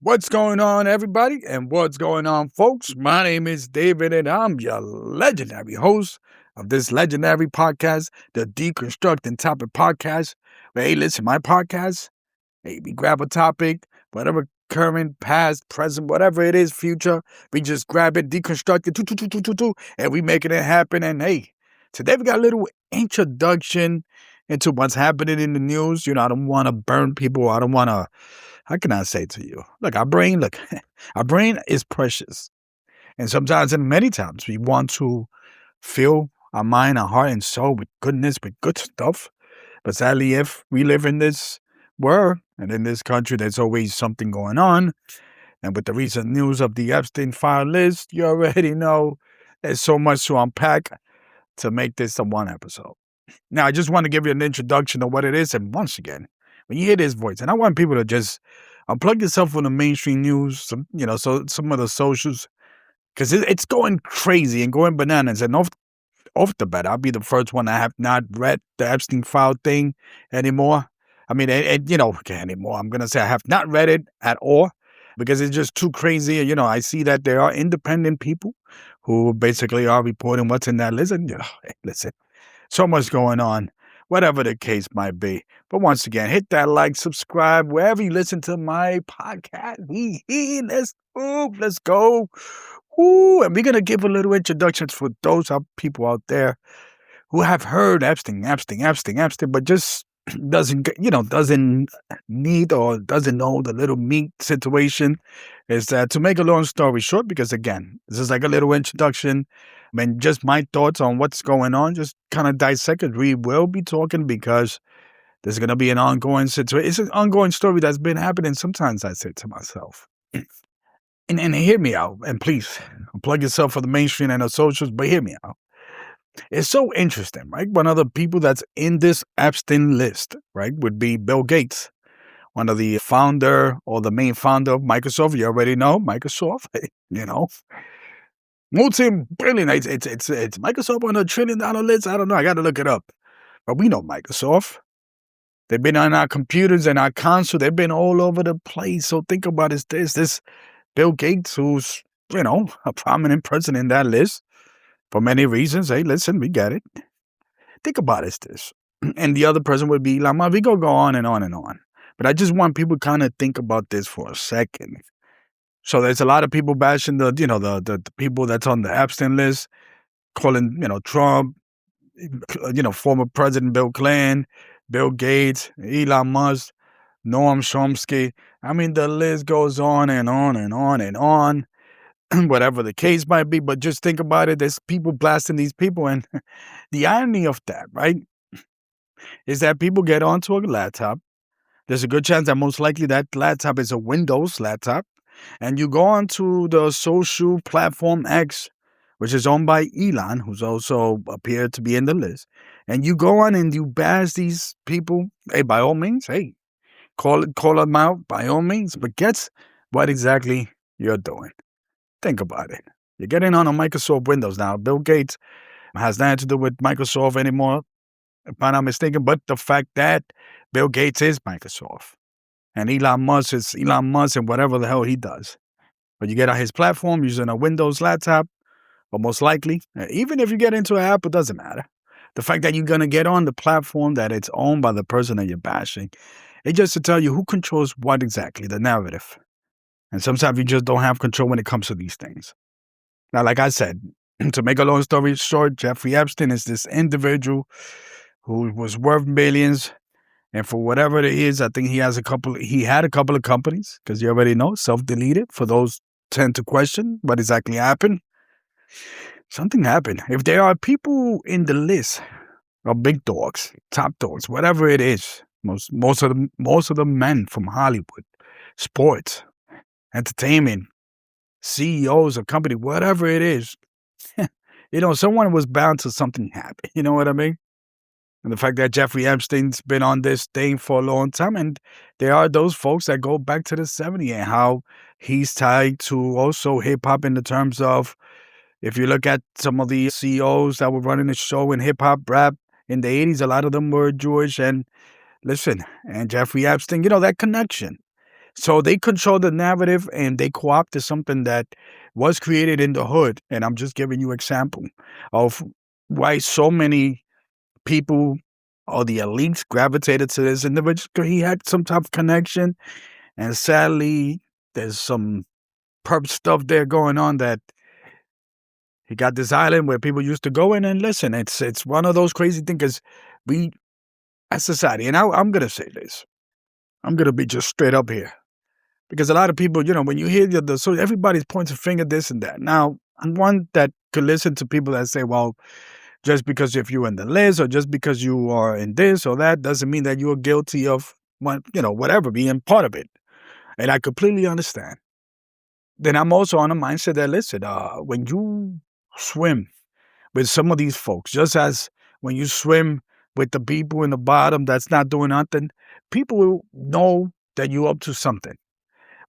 What's going on, everybody? And what's going on, folks? My name is David, and I'm your legendary host of this legendary podcast, the Deconstructing Topic Podcast. Where, hey, listen, my podcast, hey, we grab a topic, whatever current, past, present, whatever it is, future, we just grab it, deconstruct it, and we making it happen. And hey, today we got a little introduction into what's happening in the news. I don't want to burn people. I don't want to. How can I say to you? Look, our brain is precious. And sometimes and many times we want to fill our mind, our heart, and soul with goodness, with good stuff. But sadly, if we live in this world and in this country, there's always something going on. And with the recent news of the Epstein file list, you already know there's so much to unpack to make this a one episode. Now, I just want to give you an introduction of what it is. And once again, when you hear this voice, and I want people to just unplug yourself from the mainstream news, some of the socials, because it's going crazy and going bananas. And off the bat, I'll be the first one. I have not read the Epstein file thing anymore. I mean, anymore. I'm going to say I have not read it at all because it's just too crazy. I see that there are independent people who basically are reporting what's in that list. And, hey, listen, so much going on, whatever the case might be. But once again, hit that like, subscribe, wherever you listen to my podcast. Let's move, let's go. Ooh, and we're going to give a little introduction for those people out there who have heard Epstein, but just doesn't need or doesn't know the little meat situation. Is that to make a long story short, because again, this is like a little introduction. I mean, just my thoughts on what's going on, just kind of dissect it. We will be talking because there's going to be an ongoing situation. It's an ongoing story that's been happening. Sometimes I say to myself, and hear me out, and please unplug yourself for the mainstream and the socials, but hear me out. It's so interesting, right? One of the people that's in this Epstein list, right, would be Bill Gates, one of the founder or the main founder of Microsoft. You already know Microsoft, multi-billion. It's Microsoft on $1 trillion list. I don't know. I got to look it up. But we know Microsoft. They've been on our computers and our console. They've been all over the place. So think about this Bill Gates, who's, a prominent person in that list for many reasons. Hey, listen, we get it. Think about this. And the other person would be Elon Musk. We go on and on and on. But I just want people to kind of think about this for a second. So there's a lot of people bashing the people that's on the Epstein list, calling, Trump, former President Bill Clinton, Bill Gates, Elon Musk, Noam Chomsky. I mean, the list goes on and on and on and on, whatever the case might be. But just think about it. There's people blasting these people. And the irony of that, right, is that people get onto a laptop. There's a good chance that most likely that laptop is a Windows laptop. And you go on to the social platform X, which is owned by Elon, who's also appeared to be in the list. And you go on and you bash these people. Hey, by all means, hey, call them out by all means. But guess what exactly you're doing? Think about it. You're getting on a Microsoft Windows now. Bill Gates has nothing to do with Microsoft anymore, if I'm not mistaken. But the fact that Bill Gates is Microsoft. And Elon Musk is Elon Musk and whatever the hell he does. But you get on his platform using a Windows laptop, but most likely, even if you get into an app, it doesn't matter. The fact that you're going to get on the platform that it's owned by the person that you're bashing, it's just to tell you who controls what exactly, the narrative. And sometimes you just don't have control when it comes to these things. Now, like I said, to make a long story short, Jeffrey Epstein is this individual who was worth billions. And for whatever it is, I think he had a couple of companies, because you already know, self-deleted. For those tend to question what exactly happened. Something happened. If there are people in the list of big dogs, top dogs, whatever it is, most of the men from Hollywood, sports, entertainment, CEOs of company, whatever it is, someone was bound to something happen. You know what I mean? And the fact that Jeffrey Epstein's been on this thing for a long time. And there are those folks that go back to the 70s and how he's tied to also hip-hop in the terms of, if you look at some of the CEOs that were running the show in hip-hop, rap in the 80s, a lot of them were Jewish. And listen, and Jeffrey Epstein, that connection. So they control the narrative and they co-opted something that was created in the hood. And I'm just giving you example of why so many people or the elites gravitated to this individual. 'Cause he had some type of connection. And sadly, there's some perp stuff there going on that he got this island where people used to go in and listen. It's one of those crazy things because we, as society, and I'm going to say this, I'm going to be just straight up here. Because a lot of people, when you hear so everybody's pointing a finger, this and that. Now, I'm one that could listen to people that say, well, just because if you're in the list or just because you are in this or that doesn't mean that you're guilty of whatever, being part of it. And I completely understand. Then I'm also on a mindset that, listen, when you swim with some of these folks, just as when you swim with the people in the bottom that's not doing nothing, people will know that you're up to something.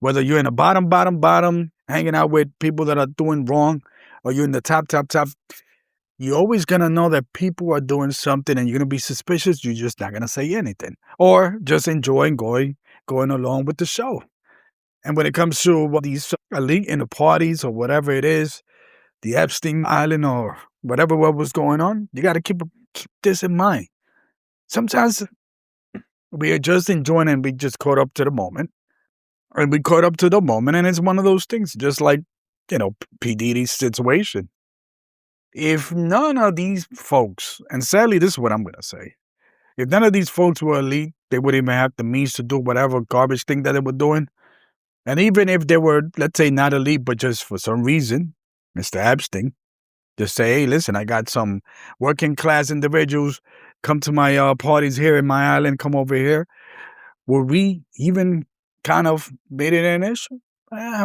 Whether you're in the bottom, hanging out with people that are doing wrong, or you're in the top, you're always going to know that people are doing something and you're going to be suspicious. You're just not going to say anything or just enjoying going along with the show. And when it comes to these elite in the parties or whatever it is, the Epstein Island or whatever what was going on, you got to keep this in mind. Sometimes we are just enjoying and we just caught up to the moment. And we caught up to the moment, and it's one of those things, just like, P. Diddy's situation. If none of these folks, and sadly, this is what I'm going to say, if none of these folks were elite, they wouldn't even have the means to do whatever garbage thing that they were doing. And even if they were, let's say, not elite, but just for some reason, Mr. Epstein, just say, hey, listen, I got some working class individuals come to my parties here in my island, come over here. Were we even kind of made it an issue?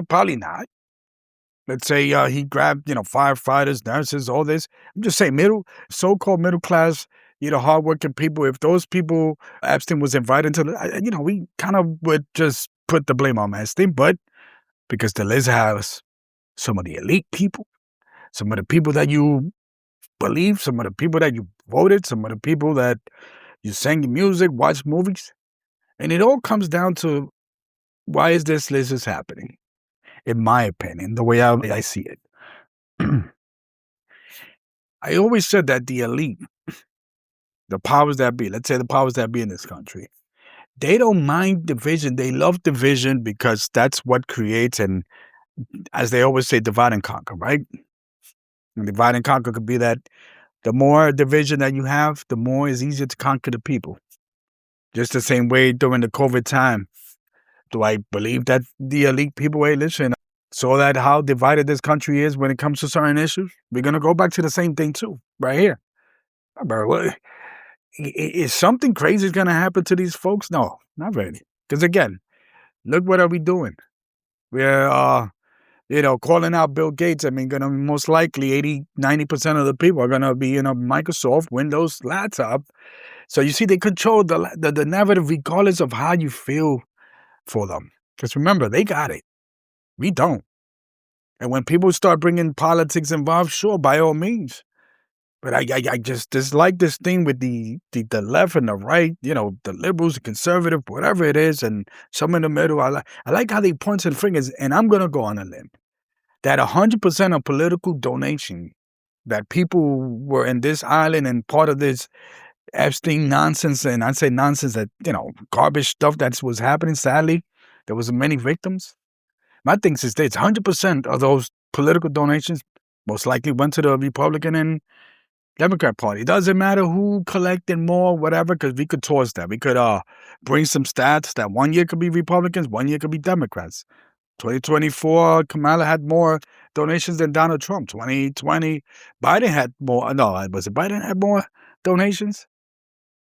Probably not. Let's say he grabbed, firefighters, nurses, all this. I'm just saying so-called middle class, hardworking people. If those people Epstein was invited to, we kind of would just put the blame on Epstein. But because the list has some of the elite people, some of the people that you believe, some of the people that you voted, some of the people that you sang music, watch movies. And it all comes down to, why is this list is happening? In my opinion, the way I see it. I always said that the elite, the powers that be, let's say the powers that be in this country, they don't mind division. They love division because that's what creates, and as they always say, divide and conquer, right? And divide and conquer could be that the more division that you have, the more it's easier to conquer the people. Just the same way during the COVID time. Do I believe that the elite people, hey, listen, saw that how divided this country is when it comes to certain issues? We're going to go back to the same thing too, right here. Is something crazy going to happen to these folks? No, not really. Because again, look, what are we doing? We're, calling out Bill Gates. I mean, going to most likely 80-90% of the people are going to be in a Microsoft Windows laptop. So you see, they control the narrative regardless of how you feel for them. Because remember, they got it. We don't. And when people start bringing politics involved, sure, by all means. But I just dislike this thing with the left and the right, the liberals, the conservative, whatever it is, and some in the middle. I like how they point and fingers, and I'm going to go on a limb that 100% of political donation that people were in this island and part of this Epstein nonsense, and I'd say nonsense that, garbage stuff that was happening, sadly, there was many victims. My thing is this, 100% of those political donations most likely went to the Republican and Democrat Party. It doesn't matter who collected more, whatever, because we could toss that. We could bring some stats that 1 year could be Republicans, 1 year could be Democrats. 2024, Kamala had more donations than Donald Trump. 2020, Biden had more. No, was it Biden had more donations?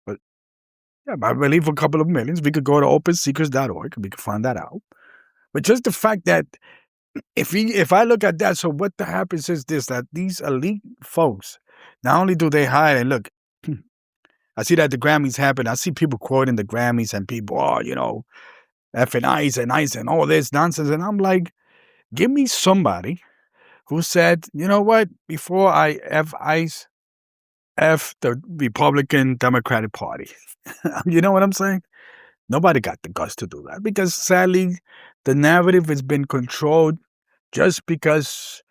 But yeah, I believe a couple of millions. We could go to opensecrets.org and we could find that out. But just the fact that if I look at that, so what happens is this, that these elite folks, not only do they hide, and look, I see that the Grammys happen. I see people quoting the Grammys and people, effing ice and all this nonsense. And I'm like, give me somebody who said, you know what, before I F ice, F the Republican Democratic Party. You know what I'm saying? Nobody got the guts to do that because sadly, the narrative has been controlled just because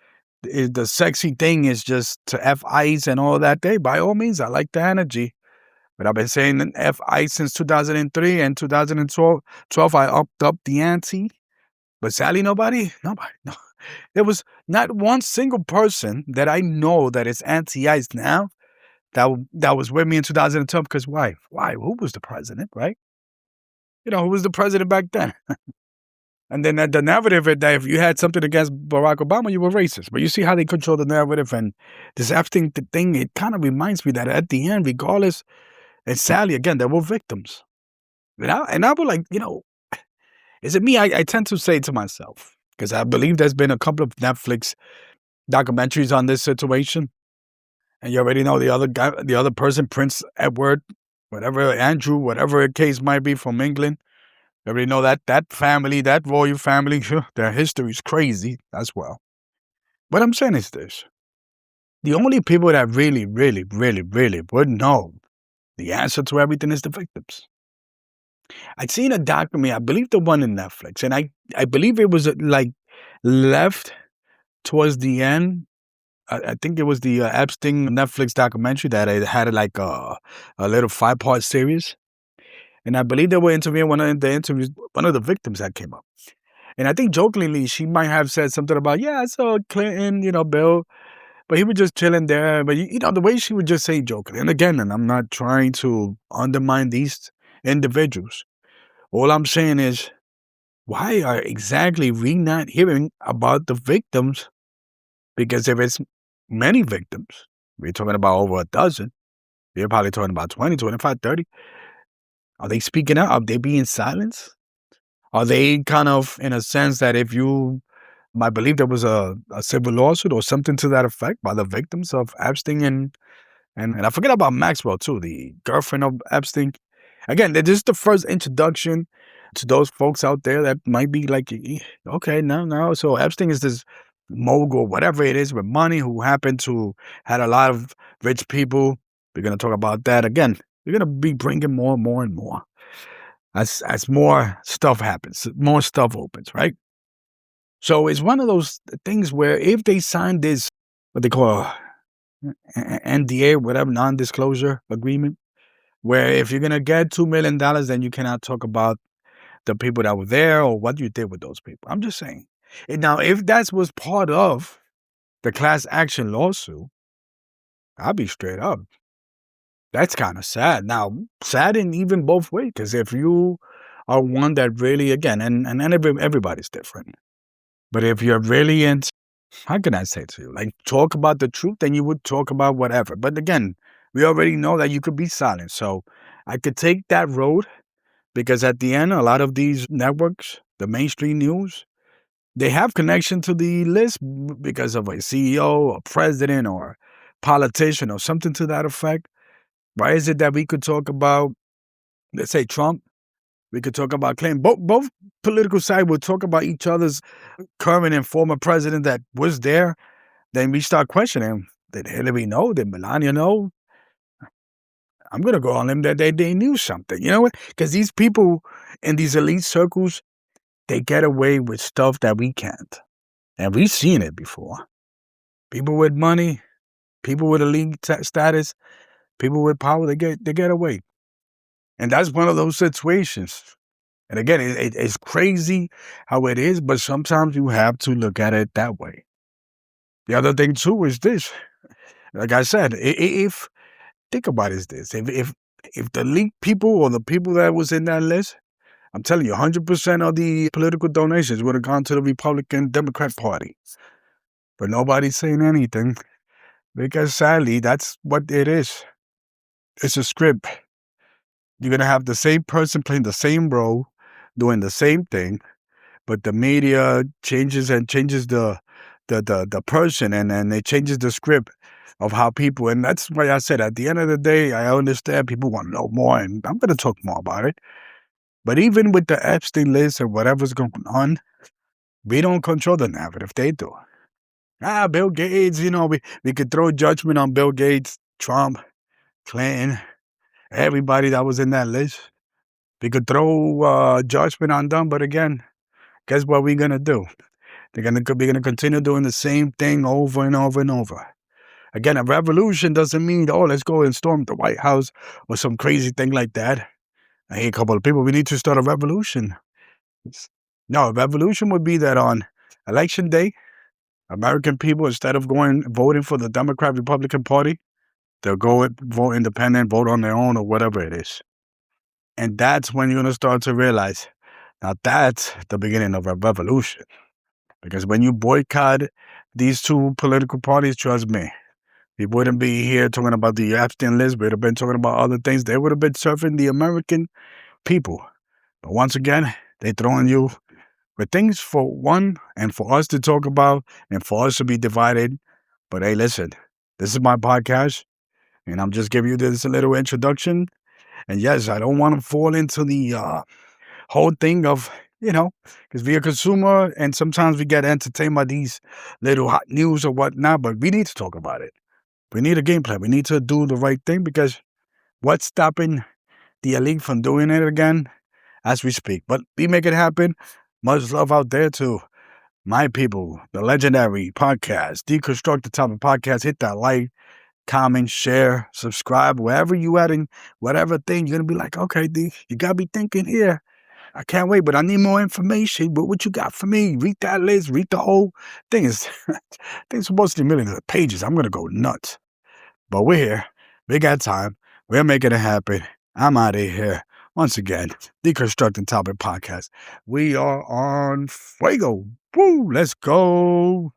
the sexy thing is just to F ICE and all that. Day, by all means, I like the energy. But I've been saying F ICE since 2003 and 2012. I upped up the ante. But sadly, nobody. No. There was not one single person that I know that is anti-ICE now that was with me in 2012. Because why? Why? Who was the president, right? Who was the president back then? And then the narrative is that if you had something against Barack Obama, you were racist. But you see how they control the narrative and this Epstein thing, it kind of reminds me that at the end, regardless, and sadly, again, there were victims. And I was like, is it me? I tend to say to myself, because I believe there's been a couple of Netflix documentaries on this situation. And you already know the other guy, the other person, Prince Edward, whatever, Andrew, whatever the case might be from England. You already know that family, that royal family, their history is crazy as well. What I'm saying is this. The only people that really, really, really, really would know the answer to everything is the victims. I'd seen a documentary, I believe the one in Netflix, and I believe it was like left towards the end. I think it was the Epstein Netflix documentary that it had like a little 5-part series. And I believe they were interviewing one of the victims that came up. And I think jokingly, she might have said something about, I saw Clinton, Bill, but he was just chilling there. But, the way she would just say jokingly. And again, and I'm not trying to undermine these individuals. All I'm saying is, why are exactly we not hearing about the victims? Because if it's many victims, we're talking about over a dozen, we're probably talking about 20, 25, 30. Are they speaking out? Are they being silenced? Are they kind of, in a sense that if you, I believe there was a civil lawsuit or something to that effect by the victims of Epstein and I forget about Maxwell too, the girlfriend of Epstein. Again, this is the first introduction to those folks out there that might be like, okay, no. So Epstein is this mogul, whatever it is, with money who happened to had a lot of rich people. We're going to talk about that again. We're going to be bringing more and more and more as more stuff happens, more stuff opens, right? So it's one of those things where if they sign this, what they call NDA, whatever, non-disclosure agreement, where if you're going to get $2 million, then you cannot talk about the people that were there or what you did with those people. I'm just saying. And now, if that was part of the class action lawsuit, I'll be straight up. That's kind of sad. Now, sad in even both ways, because if you are one that really, again, and everybody's different, but if you're really into, how can I say to you, like talk about the truth, then you would talk about whatever. But again, we already know that you could be silent. So I could take that road because at the end, a lot of these networks, the mainstream news, they have connection to the list because of a CEO, a president, or politician, or something to that effect. Why is it that we could talk about, let's say, Trump? We could talk about Clinton. Both political sides will talk about each other's current and former president that was there. Then we start questioning, did Hillary know? Did Melania know? I'm going to go on them that they knew something. You know what? Because these people in these elite circles, they get away with stuff that we can't. And we've seen it before. People with money, people with elite status, people with power, they get away. And that's one of those situations. And again, it's crazy how it is, but sometimes you have to look at it that way. The other thing too is this. Like I said, if think about it, is this. If the elite people or the people that was in that list, I'm telling you, 100% of the political donations would have gone to the Republican Democrat Party. But nobody's saying anything because sadly, that's what it is. It's a script. You're going to have the same person playing the same role, doing the same thing, but the media changes the person and it changes the script of how people, and that's why I said at the end of the day, I understand people want to know more, and I'm going to talk more about it. But even with the Epstein list and whatever's going on, we don't control the narrative. They do. Bill Gates, we could throw judgment on Bill Gates, Trump, Clinton, everybody that was in that list. We could throw judgment on them, but again, guess what we're gonna do? We're gonna continue doing the same thing over and over and over. Again, a revolution doesn't mean, oh, let's go and storm the White House or some crazy thing like that. I hear a couple of people, we need to start a revolution. No, a revolution would be that on election day, American people, instead of voting for the Democrat Republican Party, they'll go vote independent, vote on their own, or whatever it is. And that's when you're going to start to realize, now that's the beginning of a revolution. Because when you boycott these two political parties, trust me, we wouldn't be here talking about the Epstein list. We'd have been talking about other things. They would have been serving the American people. But once again, they're throwing you with things for one and for us to talk about and for us to be divided. But hey, listen, this is my podcast, and I'm just giving you this little introduction. And yes, I don't want to fall into the whole thing of, because we're a consumer and sometimes we get entertained by these little hot news or whatnot, but we need to talk about it. We need a game plan. We need to do the right thing, because what's stopping the elite from doing it again as we speak? But we make it happen. Much love out there to my people, the legendary podcast, Deconstructing Topics podcast. Hit that like, comment, share, subscribe, wherever you at in whatever thing. You're going to be like, okay, D, you got to be thinking here. I can't wait, but I need more information. But what you got for me? Read that list. Read the whole thing. It's supposed to be millions of pages. I'm going to go nuts. But we're here. We got time. We're making it happen. I'm out of here. Once again, Deconstructing Topic Podcast. We are on fuego. Woo, let's go.